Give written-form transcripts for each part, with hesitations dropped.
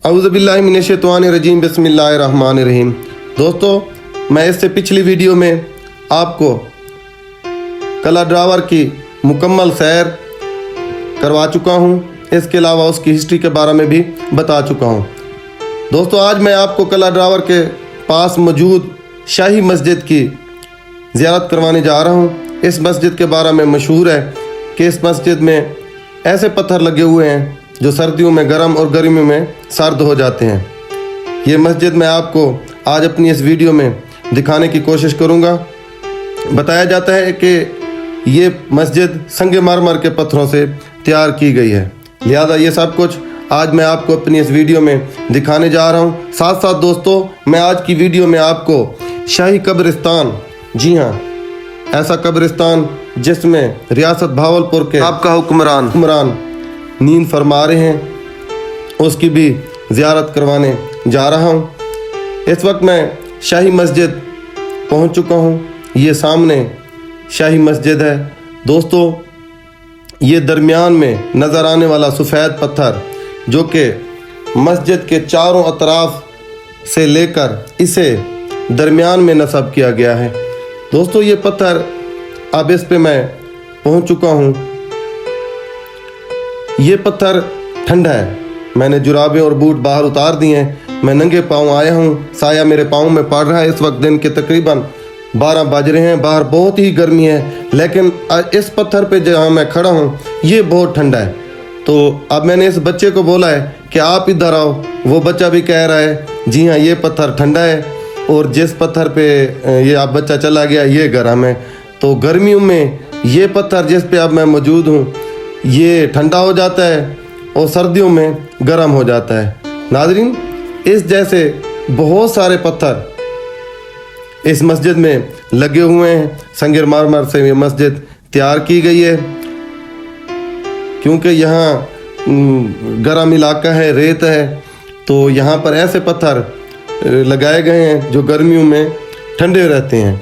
औज़ुबिल्लाहिमिनश्शैतानिर्रजीम बिस्मिल्लाहिर्रहमानिर्रहीम। दोस्तों, मैं इससे पिछली वीडियो में आपको कला ड्रावर की मुकम्मल सैर करवा चुका हूं। इसके अलावा उसकी हिस्ट्री के बारे में भी बता चुका हूं। दोस्तों, आज मैं आपको कला ड्रावर के पास मौजूद शाही मस्जिद की ज़ियारत करवाने जा रहा हूं। इस मस्जिद के बारे में मशहूर है कि इस मस्जिद में ऐसे पत्थर लगे हुए हैं जो सर्दियों में गर्म और गर्मियों में सर्द हो जाते हैं। ये मस्जिद मैं आपको आज अपनी इस वीडियो में दिखाने की कोशिश करूंगा। बताया जाता है कि ये मस्जिद संगे मरमर के पत्थरों से तैयार की गई है, लिहाजा ये सब कुछ आज मैं आपको अपनी इस वीडियो में दिखाने जा रहा हूँ। साथ साथ दोस्तों, मैं आज की वीडियो में आपको शाही कब्रिस्तान, जी हाँ, ऐसा कब्रिस्तान जिसमें रियासत भावलपुर के आपका हुक्मरान नींद फरमा रहे हैं, उसकी भी ज़ियारत करवाने जा रहा हूँ। इस वक्त मैं शाही मस्जिद पहुँच चुका हूँ। ये सामने शाही मस्जिद है। दोस्तों, ये दरमियान में नज़र आने वाला सफ़ेद पत्थर जो कि मस्जिद के चारों अतराफ से लेकर इसे दरमियान में नस्ब किया गया है। दोस्तों, ये पत्थर अब इस पे मैं पहुँच चुका हूँ। ये पत्थर ठंडा है। मैंने जुराबें और बूट बाहर उतार दिए हैं। मैं नंगे पाँव आया हूँ। साया मेरे पाँव में पड़ रहा है। इस वक्त दिन के तकरीबन 12 बज रहे हैं। बाहर बहुत ही गर्मी है, लेकिन इस पत्थर पे जहाँ मैं खड़ा हूँ ये बहुत ठंडा है। तो अब मैंने इस बच्चे को बोला है कि आप इधर आओ। वो बच्चा भी कह रहा है जी हाँ, ये पत्थर ठंडा है, और जिस पत्थर पे ये अब बच्चा चला गया ये गर्म है। तो गर्मियों में ये पत्थर जिस पे अब मैं मौजूद हूँ ये ठंडा हो जाता है और सर्दियों में गर्म हो जाता है। नाज़रीन, इस जैसे बहुत सारे पत्थर इस मस्जिद में लगे हुए हैं। संगे मरमर से ये मस्जिद तैयार की गई है, क्योंकि यहाँ गर्म इलाका है, रेत है, तो यहाँ पर ऐसे पत्थर लगाए गए हैं जो गर्मियों में ठंडे रहते हैं।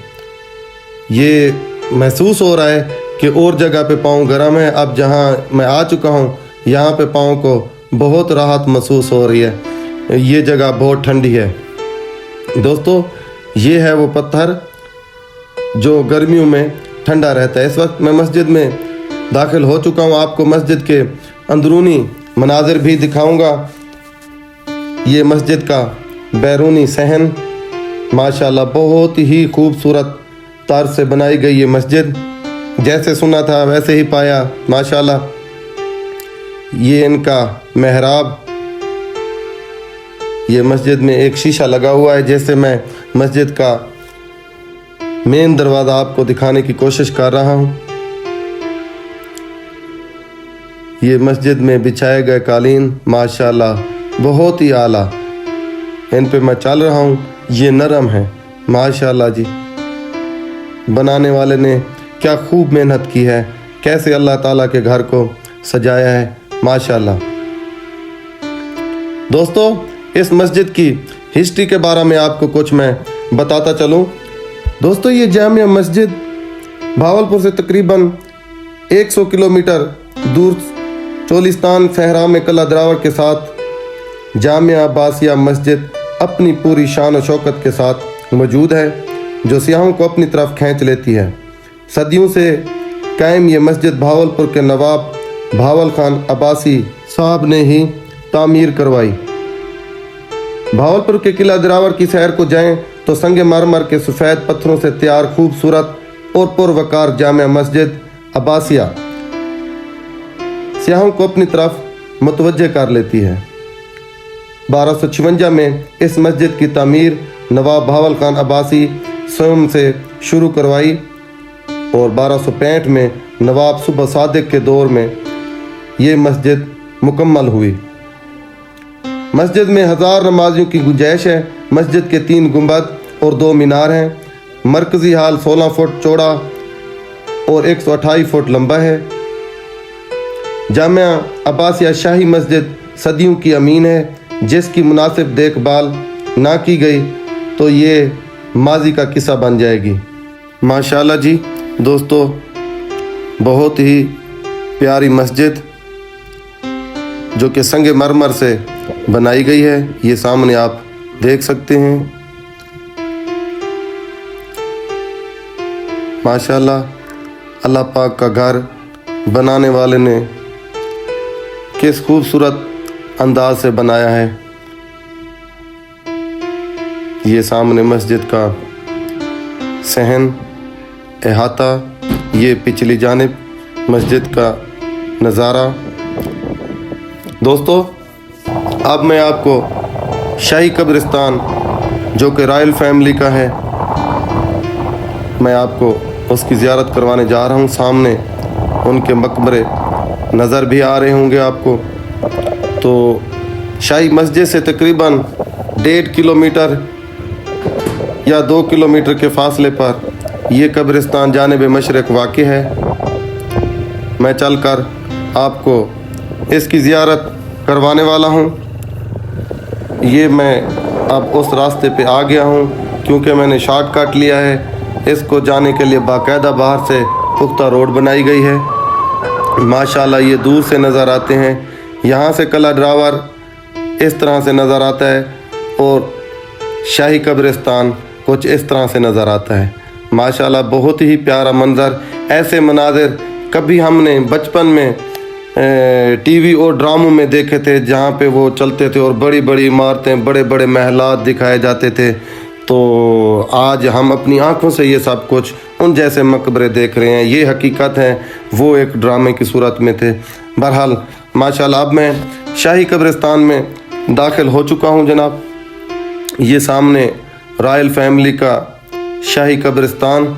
ये महसूस हो रहा है कि और जगह पे पाँव गर्म है। अब जहाँ मैं आ चुका हूँ यहाँ पे पाँव को बहुत राहत महसूस हो रही है। ये जगह बहुत ठंडी है। दोस्तों, ये है वो पत्थर जो गर्मियों में ठंडा रहता है। इस वक्त मैं मस्जिद में दाखिल हो चुका हूँ। आपको मस्जिद के अंदरूनी मनाजिर भी दिखाऊंगा। ये मस्जिद का बैरूनी सहन माशाल्लाह बहुत ही खूबसूरत तर्ज से बनाई गई ये मस्जिद। जैसे सुना था वैसे ही पाया माशाल्लाह। ये इनका मेहराब, ये मस्जिद में एक शीशा लगा हुआ है। जैसे मैं मस्जिद का मेन दरवाज़ा आपको दिखाने की कोशिश कर रहा हूँ। ये मस्जिद में बिछाए गए कालीन माशाल्लाह बहुत ही आला, इन पे मैं चल रहा हूँ। ये नरम है माशाल्लाह जी। बनाने वाले ने क्या खूब मेहनत की है, कैसे अल्लाह ताला के घर को सजाया है माशाल्लाह। दोस्तों, इस मस्जिद की हिस्ट्री के बारे में आपको कुछ मैं बताता चलूं। दोस्तों, ये जामिया मस्जिद भावलपुर से तकरीबन 100 किलोमीटर दूर चोलिस्तान सहरा में कला ड्रावर के साथ जामिया अब्बासिया मस्जिद अपनी पूरी शान और शौकत के साथ मौजूद है, जो सियाहों को अपनी तरफ खींच लेती है। सदियों से कायम ये मस्जिद भावलपुर के नवाब भावल खान अब्बासी साहब ने ही तामीर करवाई। भावलपुर के किला ड्रावर की सैर को जाएं तो संगे मरमर के सफ़ेद पत्थरों से तैयार खूबसूरत और पुरवकार जामिया मस्जिद अब्बासिया सियाहों को अपनी तरफ मुतवज्जे कर लेती है। 1256 में इस मस्जिद की तामीर नवाब भावल खान अब्बासी स्वयं से शुरू करवाई और 1265 में नवाब सुबह सादिक के दौर में ये मस्जिद मुकम्मल हुई। मस्जिद में 1000 नमाजियों की गुंजाइश है। मस्जिद के 3 गुंबद और 2 मीनार हैं। मरकज़ी हाल 16 फुट चौड़ा और 128 फुट लंबा है। जामिया अब्बासिया शाही मस्जिद सदियों की अमीन है, जिसकी मुनासिब देखभाल ना की गई तो ये माजी का किस्सा बन जाएगी। माशाल्लाह जी। दोस्तों, बहुत ही प्यारी मस्जिद। जो कि संग मरमर से बनाई गई है। ये सामने आप देख सकते हैं। माशाल्लाह, अल्लाह पाक का घर बनाने वाले ने किस खूबसूरत अंदाज से बनाया है। ये सामने मस्जिद का सहन अहाता, ये पिछली जानिब मस्जिद का नज़ारा। दोस्तों, अब मैं आपको शाही कब्रिस्तान जो कि रॉयल फैमिली का है, मैं आपको उसकी ज़ियारत करवाने जा रहा हूँ। सामने उनके मकबरे नज़र भी आ रहे होंगे आपको। तो शाही मस्जिद से तकरीबन 1.5 किलोमीटर या 2 किलोमीटर के फासले पर ये कब्रिस्तान जानिब मशरक़ वाक़ है। मैं चलकर आपको इसकी ज़ियारत करवाने वाला हूँ। ये मैं अब उस रास्ते पे आ गया हूँ क्योंकि मैंने शॉर्टकट लिया है। इसको जाने के लिए बाकायदा बाहर से पुख्ता रोड बनाई गई है। माशाल्लाह, ये दूर से नज़र आते हैं। यहाँ से कला ड्रावर इस तरह से नज़र आता है और शाही कब्रिस्तान कुछ इस तरह से नज़र आता है। माशाल्लाह, बहुत ही प्यारा मंज़र। ऐसे मनाज़िर कभी हमने बचपन में टीवी और ड्रामों में देखे थे, जहाँ पे वो चलते थे और बड़ी बड़ी इमारतें, बड़े बड़े महलात दिखाए जाते थे। तो आज हम अपनी आंखों से ये सब कुछ उन जैसे मकबरे देख रहे हैं। ये हकीकत है, वो एक ड्रामे की सूरत में थे। बहरहाल माशाल्लाह, अब मैं शाही कब्रिस्तान में दाखिल हो चुका हूँ जनाब। ये सामने रॉयल फैमिली का शाही कब्रिस्तान,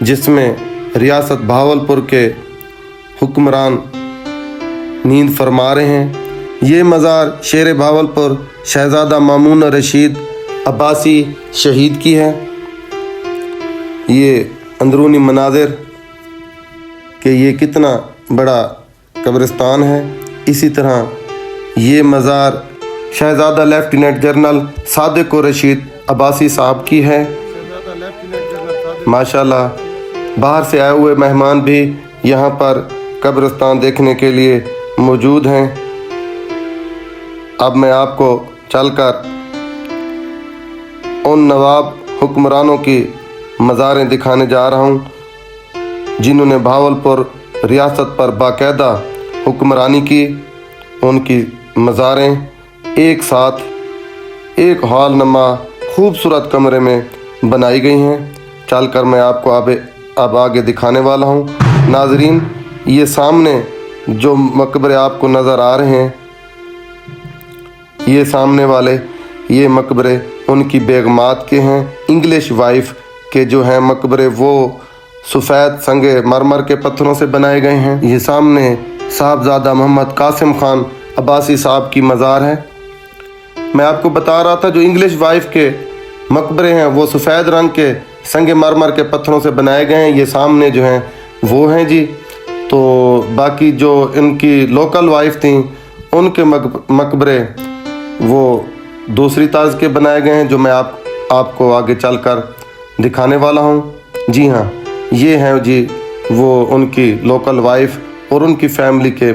जिसमें रियासत भावलपुर के हुक्मरान नींद फरमा रहे हैं। ये मज़ार शेर भावलपुर शहज़ादा मामून रशीद अब्बासी शहीद की है। ये अंदरूनी मनाज़िर कि ये कितना बड़ा कब्रिस्तान है। इसी तरह ये मज़ार शहज़ादा लेफ्टिनेंट जनरल सादिक रशीद अब्बासी साहब की है। माशाल्लाह, बाहर से आए हुए मेहमान भी यहाँ पर कब्रिस्तान देखने के लिए मौजूद हैं। अब मैं आपको चलकर उन नवाब हुक्मरानों की मज़ारें दिखाने जा रहा हूँ, जिन्होंने भावलपुर रियासत पर बाकायदा हुक्मरानी की। उनकी मज़ारें एक साथ एक हॉल नमा खूबसूरत कमरे में बनाई गई हैं। चलकर मैं आपको अब आगे दिखाने वाला हूँ। नाजरीन, ये सामने जो मकबरे आपको नज़र आ रहे हैं, ये सामने वाले ये मकबरे उनकी बेगमात के हैं। इंग्लिश वाइफ के जो हैं मकबरे, वो सफ़ेद संगे मरमर के पत्थरों से बनाए गए हैं। ये सामने साहबजादा मोहम्मद कासिम खान अब्बासी साहब की मज़ार है। मैं आपको बता रहा था, जो इंग्लिश वाइफ के मकबरे हैं वो सफ़ेद रंग के संगे मरमर के पत्थरों से बनाए गए हैं। ये सामने जो हैं वो हैं जी। तो बाकी जो इनकी लोकल वाइफ थी, उनके मकबरे वो दूसरी ताज के बनाए गए हैं, जो मैं आपको आगे चलकर दिखाने वाला हूँ। जी हाँ, ये हैं जी वो उनकी लोकल वाइफ और उनकी फैमिली के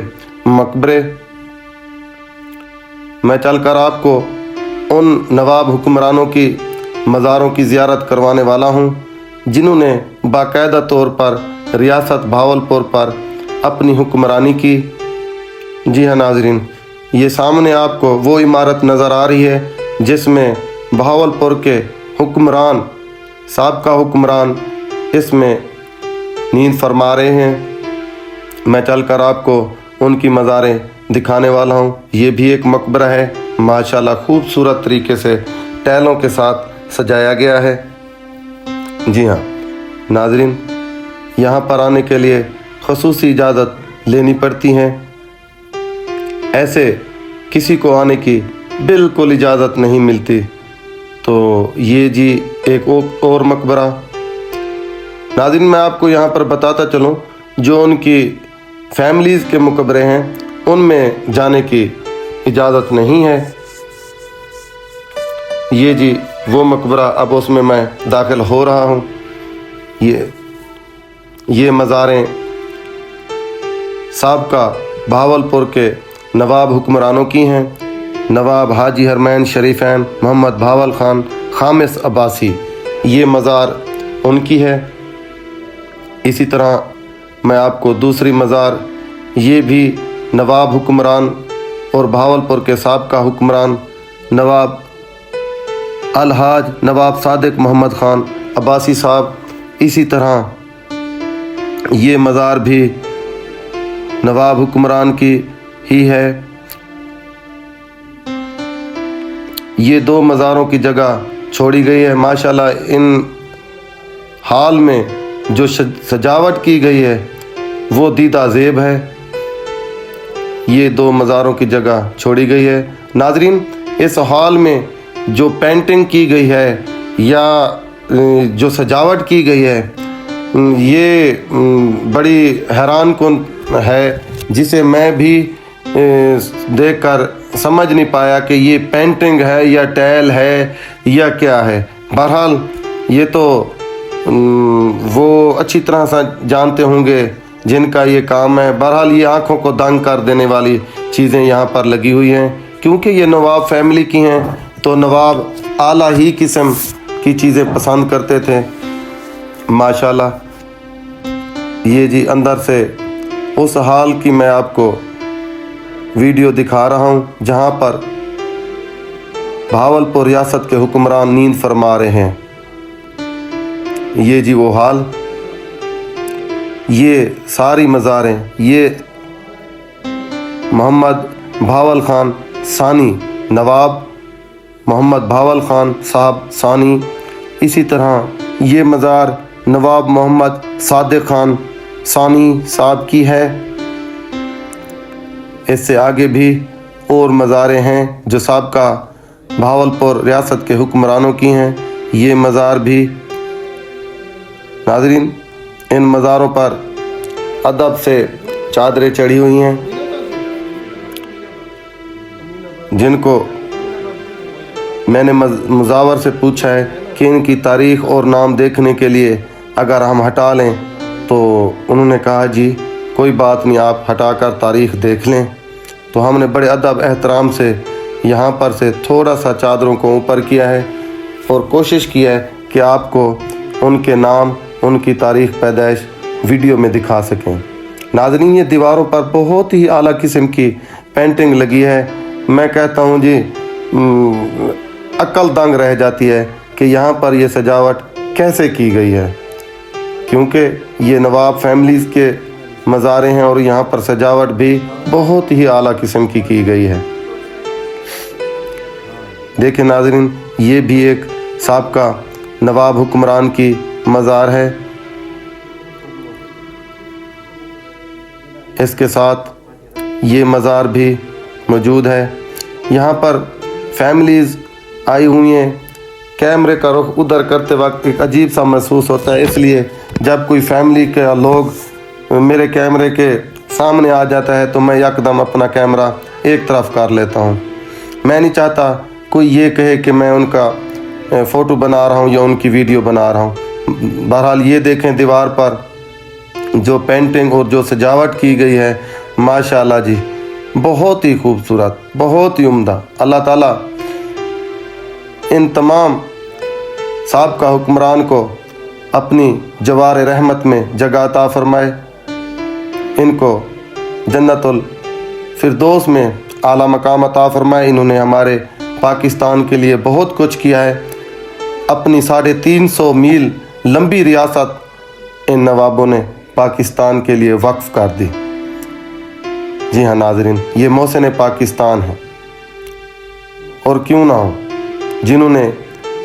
मकबरे। मैं चलकर आपको उन नवाब हुक्मरानों की मज़ारों की ज़ियारत करवाने वाला हूँ, जिन्होंने बाकायदा तौर पर रियासत भावलपुर पर अपनी हुक्मरानी की। जी हाँ नाजरीन, ये सामने आपको वो इमारत नज़र आ रही है जिसमें भावलपुर के हुक्मरान, साबका हुक्मरान इसमें नींद फरमा रहे हैं। मैं चलकर आपको उनकी मज़ारें दिखाने वाला हूँ। ये भी एक मकबरा है, माशाल्लाह खूबसूरत तरीके से टैलों के साथ सजाया गया है। जी हाँ नाजरीन, यहाँ पर आने के लिए ख़ुसूसी इजाज़त लेनी पड़ती है। ऐसे किसी को आने की बिल्कुल इजाज़त नहीं मिलती। तो ये जी एक और मकबरा। नाज़रीन, मैं आपको यहाँ पर बताता चलूँ, जो उनकी फैमिलीज़ के मकबरे हैं उनमें जाने की इजाज़त नहीं है। ये जी वो मकबरा, अब उसमें मैं दाखिल हो रहा हूँ। ये मज़ारें साबका भावलपुर के नवाब हुक्मरानों की हैं। नवाब हाजी हरमैन शरीफैन मोहम्मद भावल ख़ान ख़ामिस अब्बासी, ये मज़ार उनकी है। इसी तरह मैं आपको दूसरी मज़ार, ये भी नवाब हुक्मरान और भावलपुर के साबका हुक्मरान नवाब अलहाज नवाब सादिक मोहम्मद ख़ान अब्बासी साहब, इसी तरह ये मज़ार भी नवाब हुक्मरान की ही है। ये दो मज़ारों की जगह छोड़ी गई है। माशाल्लाह इन हाल में जो सजावट की गई है वो दीदा ज़ेब है। ये दो मज़ारों की जगह छोड़ी गई है। नाज़रीन, इस हाल में जो पेंटिंग की गई है या जो सजावट की गई है, ये बड़ी हैरान कुन है, जिसे मैं भी देखकर समझ नहीं पाया कि ये पेंटिंग है या टैल है या क्या है। बहरहाल ये तो वो अच्छी तरह से जानते होंगे जिनका ये काम है। बहरहाल ये आंखों को दंग कर देने वाली चीज़ें यहाँ पर लगी हुई हैं, क्योंकि ये नवाब फैमिली की हैं, तो नवाब आला ही किस्म की चीज़ें पसंद करते थे। माशाल्लाह, ये जी अंदर से उस हाल की मैं आपको वीडियो दिखा रहा हूँ जहाँ पर भावलपुर रियासत के हुक्मरान नींद फरमा रहे हैं। ये जी वो हाल, ये सारी मज़ारें, ये मोहम्मद भावल ख़ान सानी, नवाब मोहम्मद भावल ख़ान साहब सानी, इसी तरह ये मज़ार नवाब मोहम्मद सादिक ख़ान सानी साहब की है। इससे आगे भी और मज़ारें हैं जो साबका भावलपुर रियासत के हुक्मरानों की हैं। ये मज़ार भी, नाज़रीन, इन मज़ारों पर अदब से चादरें चढ़ी हुई हैं, जिनको मैंने मुजावर से पूछा है कि इनकी तारीख़ और नाम देखने के लिए अगर हम हटा लें, तो उन्होंने कहा जी कोई बात नहीं, आप हटा कर तारीख़ देख लें। तो हमने बड़े अदब एहतराम से यहाँ पर से थोड़ा सा चादरों को ऊपर किया है और कोशिश की है कि आपको उनके नाम, उनकी तारीख़ पैदाइश वीडियो में दिखा सकें। नाज़रीन, ये दीवारों पर बहुत ही आला किस्म की पेंटिंग लगी है। मैं कहता हूँ जी अक्ल दंग रह जाती है कि यहाँ पर ये सजावट कैसे की गई है, क्योंकि ये नवाब फैमिलीज़ के मज़ारे हैं और यहाँ पर सजावट भी बहुत ही आला किस्म की गई है। देखिए नाज़रीन, ये भी एक साबका नवाब हुक्मरान की मज़ार है। इसके साथ ये मज़ार भी मौजूद है। यहाँ पर फैमिलीज़ आई हुई हैं। कैमरे का रुख उधर करते वक्त एक अजीब सा महसूस होता है, इसलिए जब कोई फैमिली के लोग मेरे कैमरे के सामने आ जाता है तो मैं यकदम अपना कैमरा एक तरफ कर लेता हूँ। मैं नहीं चाहता कोई ये कहे कि मैं उनका फ़ोटो बना रहा हूँ या उनकी वीडियो बना रहा हूँ। बहरहाल ये देखें, दीवार पर जो पेंटिंग और जो सजावट की गई है, माशाल्लाह जी, बहुत ही खूबसूरत, बहुत ही उम्दा। अल्लाह ताला इन तमाम साबका हुक्मरान को अपनी जवार रहमत में जगह अता फरमाए, इनको जन्नतुल फिरदौस में आला मकाम अता फरमाए। इन्होंने हमारे पाकिस्तान के लिए बहुत कुछ किया है। अपनी 350 मील लंबी रियासत इन नवाबों ने पाकिस्तान के लिए वक्फ कर दी। जी हाँ नाज़रीन, ये मोहसिन पाकिस्तान है, और क्यों ना हो, जिन्होंने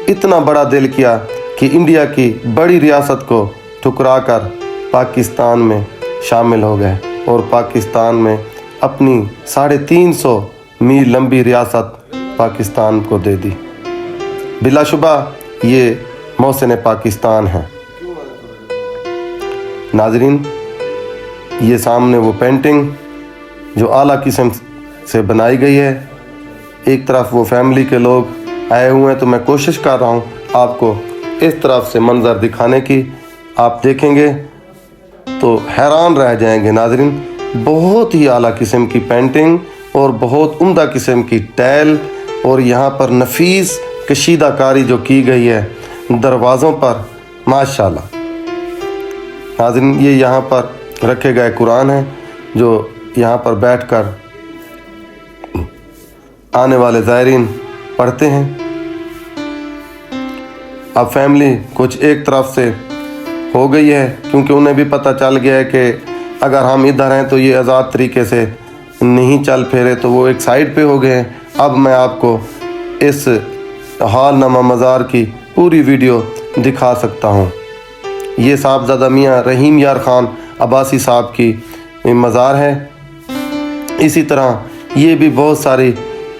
इतना बड़ा दिल किया कि इंडिया की बड़ी रियासत को ठुकरा कर पाकिस्तान में शामिल हो गए और पाकिस्तान में अपनी 350 मील लंबी रियासत पाकिस्तान को दे दी। बिलाशुबा ये मोहसिन पाकिस्तान है। नाज़रीन, ये सामने वो पेंटिंग जो आला किस्म से बनाई गई है। एक तरफ वो फैमिली के लोग आए हुए हैं, तो मैं कोशिश कर रहा हूँ आपको इस तरफ से मंज़र दिखाने की। आप देखेंगे तो हैरान रह जाएंगे नाज़रीन, बहुत ही आला किस्म की पेंटिंग اور بہت عمدہ قسم کی ٹائل اور یہاں پر نفیس کشیدہ کاری جو کی گئی ہے دروازوں پر، ماشاءاللہ۔ ناظرین، یہ یہاں پر رکھے گئے قرآن ہیں جو یہاں پر بیٹھ کر آنے والے زائرین پڑھتے ہیں۔ اب فیملی کچھ ایک طرف سے ہو گئی ہے، کیونکہ انہیں بھی پتہ چل گیا ہے کہ اگر ہم ادھر ہیں تو یہ آزاد طریقے سے نہیں چل پھیرے، تو وہ ایک سائڈ پہ ہو گئے ہیں۔ اب میں آپ کو اس حال نامہ مزار کی پوری ویڈیو دکھا سکتا ہوں۔ یہ صاحبزادہ میاں رحیم یار خان عباسی صاحب کی مزار ہے۔ اسی طرح یہ بھی بہت ساری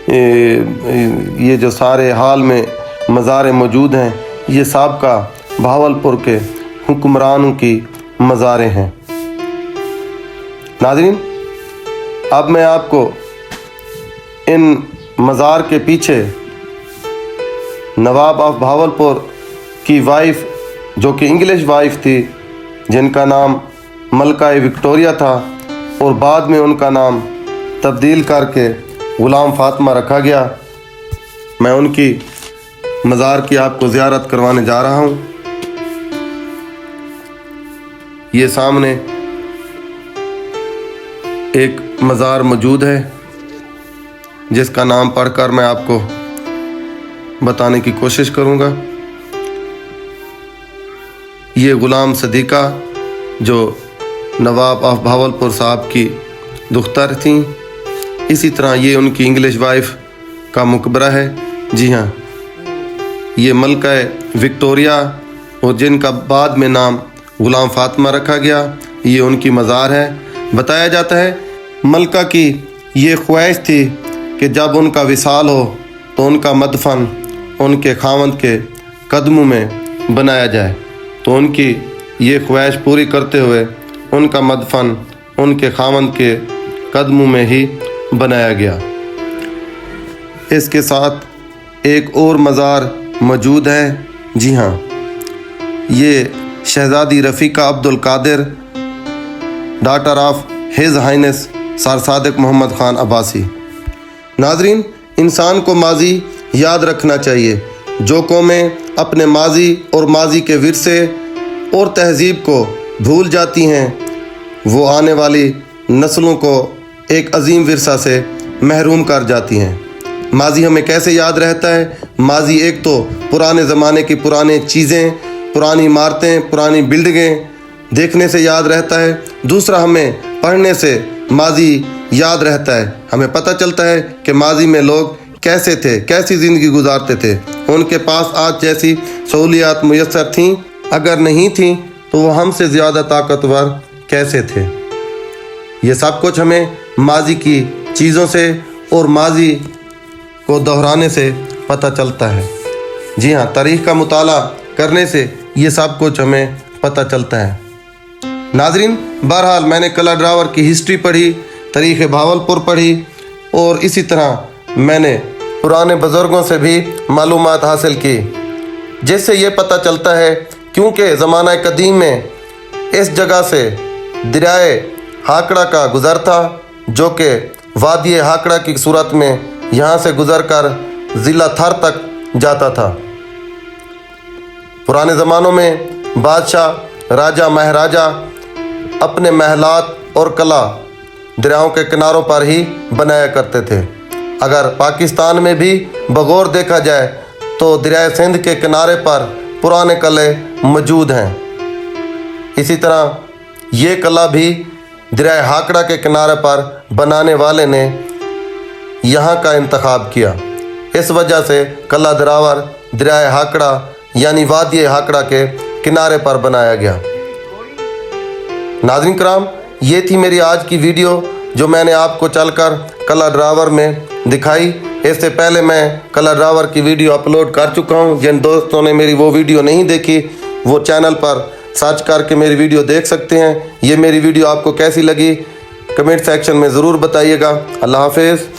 یہ جو سارے حال میں مزاریں موجود ہیں، یہ سابقہ بہاولپور کے حکمرانوں کی مزاریں ہیں۔ ناظرین، اب میں آپ کو ان مزار کے پیچھے نواب آف بہاولپور کی وائف، جو کہ انگلش وائف تھی، جن کا نام ملکہ وکٹوریہ تھا اور بعد میں ان کا نام تبدیل کر کے غلام فاطمہ رکھا گیا، میں ان کی مزار کی آپ کو زیارت کروانے جا رہا ہوں۔ یہ سامنے ایک مزار موجود ہے جس کا نام پڑھ کر میں آپ کو بتانے کی کوشش کروں گا۔ یہ غلام صدیقہ جو نواب آف بہاولپور صاحب کی دختر تھیں، اسی طرح یہ ان کی انگلش وائف کا مقبرہ ہے۔ جی ہاں، یہ ملکہ وکٹوریہ اور جن کا بعد میں نام غلام فاطمہ رکھا گیا، یہ ان کی مزار ہے۔ بتایا جاتا ہے ملکہ کی یہ خواہش تھی کہ جب ان کا وصال ہو تو ان کا مدفن ان کے خاوند کے قدموں میں بنایا جائے، تو ان کی یہ خواہش پوری کرتے ہوئے ان کا مدفن ان کے خاوند کے قدموں میں ہی بنایا گیا۔ اس کے ساتھ ایک اور مزار موجود ہے۔ جی ہاں، یہ Shehzadi Rafiqa Abdul Qadir, daughter of his highness sir Sadiq Muhammad Khan Abbasi. ناظرین، انسان کو ماضی یاد رکھنا چاہیے۔ جو قومیں اپنے ماضی اور ماضی کے ورثے اور تہذیب کو بھول جاتی ہیں، وہ آنے والی نسلوں کو ایک عظیم ورثہ سے محروم کر جاتی ہیں۔ ماضی ہمیں کیسے یاد رہتا ہے؟ ماضی ایک تو پرانے زمانے کی پرانی چیزیں، پرانی عمارتیں، پرانی بلڈنگیں دیکھنے سے یاد رہتا ہے۔ دوسرا، ہمیں پڑھنے سے ماضی یاد رہتا ہے۔ ہمیں پتہ چلتا ہے کہ ماضی میں لوگ کیسے تھے، کیسی زندگی گزارتے تھے، ان کے پاس آج جیسی سہولیات میسر تھیں، اگر نہیں تھیں تو وہ ہم سے زیادہ طاقتور کیسے تھے۔ یہ سب کچھ ہمیں ماضی کی چیزوں سے اور ماضی کو دہرانے سے پتہ چلتا ہے۔ جی ہاں، تاریخ کا مطالعہ کرنے سے یہ سب کچھ ہمیں پتہ چلتا ہے۔ ناظرین، بہرحال میں نے کلہ ڈراور کی ہسٹری پڑھی، تاریخ بہاولپور پڑھی، اور اسی طرح میں نے پرانے بزرگوں سے بھی معلومات حاصل کی، جس سے یہ پتہ چلتا ہے کیونکہ زمانہ قدیم میں اس جگہ سے دریائے ہاکڑا کا گزر تھا، جو کہ وادی ہاکڑا کی صورت میں یہاں سے گزر کر ضلع تھر تک جاتا تھا۔ پرانے زمانوں میں بادشاہ، راجہ، مہاراجہ اپنے محلات اور قلعہ دریاؤں کے کناروں پر ہی بنایا کرتے تھے۔ اگر پاکستان میں بھی بغور دیکھا جائے تو دریائے سندھ کے کنارے پر پرانے قلعے موجود ہیں۔ اسی طرح یہ قلعہ بھی دریائے ہاکڑا کے کنارے پر بنانے والے نے یہاں کا انتخاب کیا۔ اس وجہ سے قلعہ دراور دریائے ہاکڑا یعنی وادی ہاکڑا کے کنارے پر بنایا گیا۔ ناظرین کرام، یہ تھی میری آج کی ویڈیو جو میں نے آپ کو چل کر قلعہ ڈراور میں دکھائی۔ اس سے پہلے میں قلعہ ڈراور کی ویڈیو اپلوڈ کر چکا ہوں۔ جن دوستوں نے میری وہ ویڈیو نہیں دیکھی، وہ چینل پر سرچ کر کے میری ویڈیو دیکھ سکتے ہیں۔ یہ میری ویڈیو آپ کو کیسی لگی کمنٹ سیکشن میں ضرور بتائیے گا۔ اللہ حافظ۔